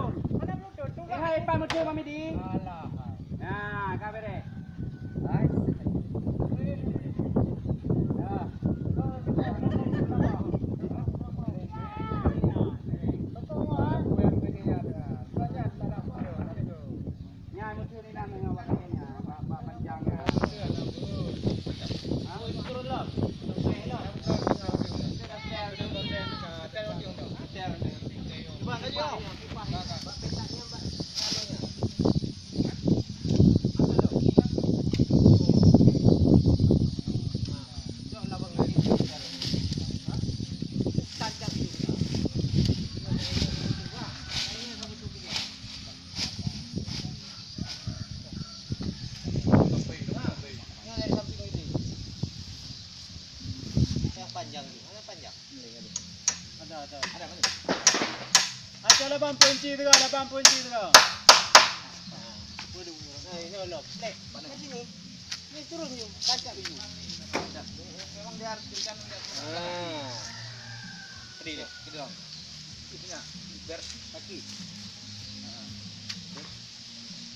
belum? Mana belum tu? Eh, hai, pan muncul Mami Di. Alah. Nah, kau beri. Hai. Nya muncul ni nama yang pakainya, pak panjang. Turunlah. Panjang ni, mana panjang? Ada. Ada 8 inci tu, 8 inci tu. Waduh, ini loh, plek. Mana sini? Ni turun ni, kancak dulu. Memang dia harus berikan Tadi dia, gitu dong. Itunya, biar kaki.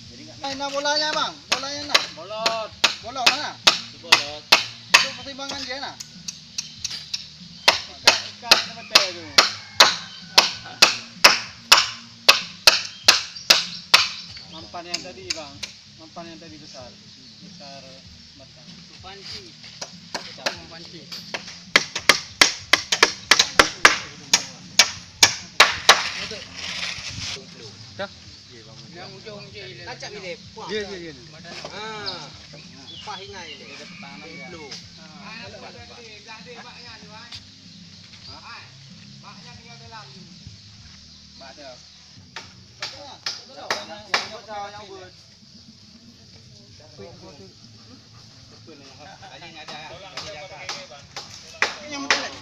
Jadi enggak main bolanya, Bang. Bolanya nak. Bolot. Bolot mana? Bolot. Itu pertimbangan dia nak. Ikan nama teh tu. Mampan yang tadi bang, mampan yang tadi besar batang. Panci. Panci. Dah. Yang ujung je. Kacak ni. Ya. Upah ingat je. Dia tanam dia. Blue. Ada. Yang buat. Kali ni ada. Yang betul.